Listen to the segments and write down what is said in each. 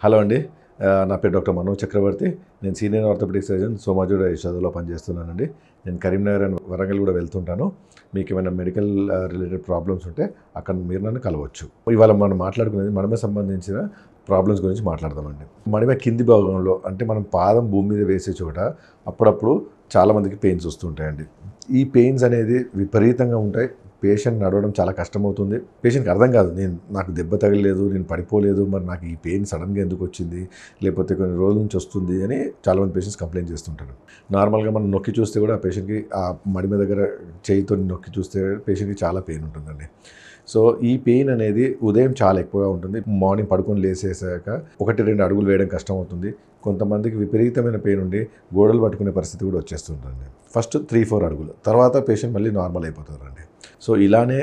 Hello అండి. నా పేరు డాక్టర్ మనోజ్ చక్రవర్తి. నేను సీనియర్ ఆర్థోపెడిక్ సర్జన్ సోమాజిగూడ యశోదలో పనిచేస్తున్నానండి. నేను కరీంనగర్ అండ్ వరంగల్ కూడా వెళ్తుంటాను. మీకు ఏమైనా మెడికల్ రిలేటెడ్ ప్రాబ్లమ్స్ ఉంటే అక్కడ మీరు నన్ను కలవచ్చు. ఇవాళ మనం మాట్లాడుకునేది మడమ సంబంధించిన ప్రాబ్లమ్స్ గురించి మాట్లాడదామండి. మడమ కింది భాగంలో అంటే మనం పాదం భూమి మీద వేసే చోట అప్పుడప్పుడు చాలామందికి పెయిన్స్ వస్తుంటాయండి. ఈ పెయిన్స్ అనేది విపరీతంగా ఉంటాయి. పేషెంట్ నడవడం చాలా కష్టమవుతుంది. పేషెంట్కి అర్థం కాదు, నాకు దెబ్బ తగలలేదు, నేను పడిపోలేదు, మరి నాకు ఈ పెయిన్ సడన్గా ఎందుకు వచ్చింది, లేకపోతే కొన్ని రోజుల నుంచి వస్తుంది అని చాలామంది పేషెంట్స్ కంప్లైంట్ చేస్తుంటారు. నార్మల్గా మనం నొక్కి చూస్తే కూడా ఆ పేషెంట్కి ఆ మడిమ దగ్గర చేయితో నొక్కి చూస్తే పేషెంట్కి చాలా పెయిన్ ఉంటుందండి. సో ఈ పెయిన్ అనేది ఉదయం చాలా ఎక్కువగా ఉంటుంది. మార్నింగ్ పడుకొని లేసేసాక 1-2 అడుగులు వేయడం కష్టం అవుతుంది. కొంతమందికి విపరీతమైన పెయిన్ ఉండి గోడలు పట్టుకునే పరిస్థితి కూడా వచ్చేస్తుంటుంది. ఫస్ట్ 3-4 అడుగులు, తర్వాత పేషెంట్ మళ్ళీ నార్మల్ అయిపోతారండి. సో ఇలానే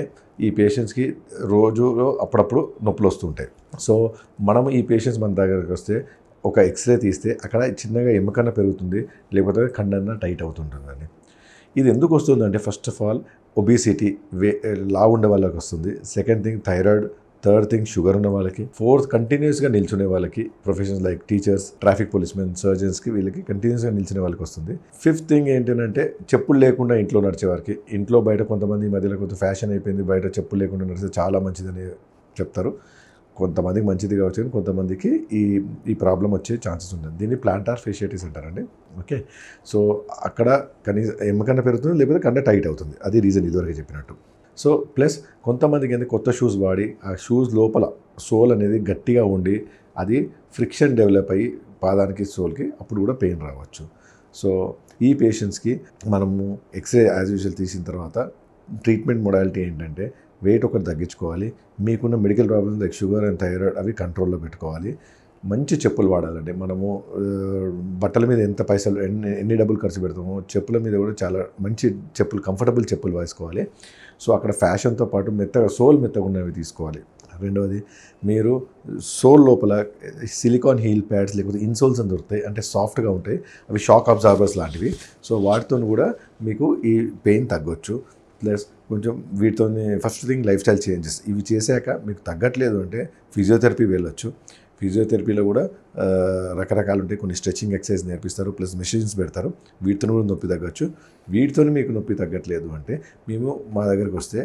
ఈ పేషెంట్స్కి రోజు అప్పుడప్పుడు నొప్పులు వస్తుంటాయి. సో మనం ఈ పేషెంట్స్ మన దగ్గరికి వస్తే ఒక ఎక్స్రే తీస్తే అక్కడ చిన్నగా ఎముకన్న పెరుగుతుంది, లేకపోతే కండన్న టైట్ అవుతుంటుందండి. ఇది ఎందుకు వస్తుందంటే ఫస్ట్ ఆఫ్ ఆల్ ఒబిసిటీ, లావు ఉండే వాళ్ళకి వస్తుంది. Second thing thyroid, third thing sugar ఉన్న వాళ్ళకి, ఫోర్త్ కంటిన్యూస్గా నిల్చునే వాళ్ళకి, professions like teachers, traffic policemen, సర్జన్స్కి, వీళ్ళకి కంటిన్యూస్గా నిల్చునే వాళ్ళకి వస్తుంది. ఫిఫ్త్ థింగ్ ఏంటంటే చెప్పులు లేకుండా ఇంట్లో నడిచేవారికి. ఇంట్లో బయట కొంతమంది ఈ మధ్యలో కొంత ఫ్యాషన్ అయిపోయింది, బయట చెప్పులు లేకుండా నడిస్తే చాలా మంచిదని చెప్తారు. కొంతమందికి మంచిది కావచ్చు, కానీ కొంతమందికి ఈ ప్రాబ్లం వచ్చే ఛాన్సెస్ ఉంటుంది. దీన్ని ప్లాంటార్ ఫేషియాటిస్ అంటారండి. ఓకే, సో అక్కడ కనీసం ఎమ్మకన్నా పెరుగుతుంది, లేకపోతే కండ టైట్ అవుతుంది. అది రీజన్ ఇదివరకు చెప్పినట్టు. సో ప్లస్ కొంతమందికి ఏంటి, కొత్త షూస్ వాడి ఆ షూస్ లోపల సోల్ అనేది గట్టిగా ఉండి అది ఫ్రిక్షన్ డెవలప్ అయ్యి పాదానికి సోల్కి అప్పుడు కూడా పెయిన్ రావచ్చు. సో ఈ పేషెంట్స్కి మనము ఎక్స్రే యాజ్ యూజువల్ తీసిన తర్వాత ట్రీట్మెంట్ మొడాలిటీ ఏంటంటే వెయిట్ ఒకటి తగ్గించుకోవాలి, మీకున్న medical problems like sugar and thyroid అవి కంట్రోల్లో పెట్టుకోవాలి, మంచి చెప్పులు వాడాలండి. మనము బట్టల మీద ఎంత పైసలు ఎన్ని డబ్బులు ఖర్చు పెడతామో చెప్పుల మీద కూడా చాలా మంచి చెప్పులు, కంఫర్టబుల్ చెప్పులు వేసుకోవాలి. సో అక్కడ ఫ్యాషన్తో పాటు సోల్ మెత్తగా ఉన్నవి తీసుకోవాలి. రెండవది, మీరు సోల్ లోపల సిలికాన్ హీల్ ప్యాడ్స్ లేకపోతే ఇన్సోల్స్ అని దొరుకుతాయి, అంటే సాఫ్ట్గా ఉంటాయి, అవి షాక్ అబ్జార్బర్స్ లాంటివి. సో వాటితో కూడా మీకు ఈ పెయిన్ తగ్గొచ్చు. ప్లస్ కొంచెం వీటితో first thing life style changes, ఇవి చేశాక మీకు తగ్గట్లేదు అంటే ఫిజియోథెరపీ వెళ్ళొచ్చు. ఫిజియోథెరపీలో కూడా రకరకాలు ఉంటాయి, కొన్ని స్ట్రెచింగ్ ఎక్సర్సైజ్ నేర్పిస్తారు, ప్లస్ మెషిన్స్ పెడతారు, వీటితో కూడా నొప్పి తగ్గచ్చు. వీటితో మీకు నొప్పి తగ్గట్లేదు అంటే మేము మా దగ్గరికి వస్తే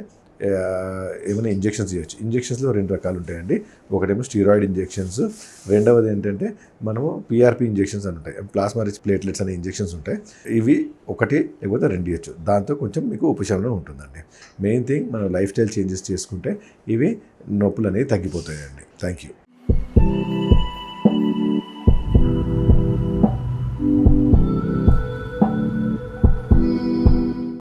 ఏమైనా ఇంజెక్షన్స్ ఇవ్వచ్చు. ఇంజెక్షన్స్లో 2 రకాలు ఉంటాయండి. ఒకటేమో స్టీరాయిడ్ ఇంజెక్షన్స్, రెండవది ఏంటంటే మనము పిఆర్పి ఇంజెక్షన్స్ అని ఉంటాయి, ప్లాస్మా రిచ్ ప్లేట్లెట్స్ అనే ఇంజెక్షన్స్ ఉంటాయి. ఇవి 1 లేకపోతే 2 ఇవ్వచ్చు. దాంతో కొంచెం మీకు ఉపశమనం ఉంటుందండి. మెయిన్ థింగ్ మనం లైఫ్ స్టైల్ చేంజెస్ చేసుకుంటే ఇవి నొప్పులు అనేవి తగ్గిపోతాయండి. Thank you.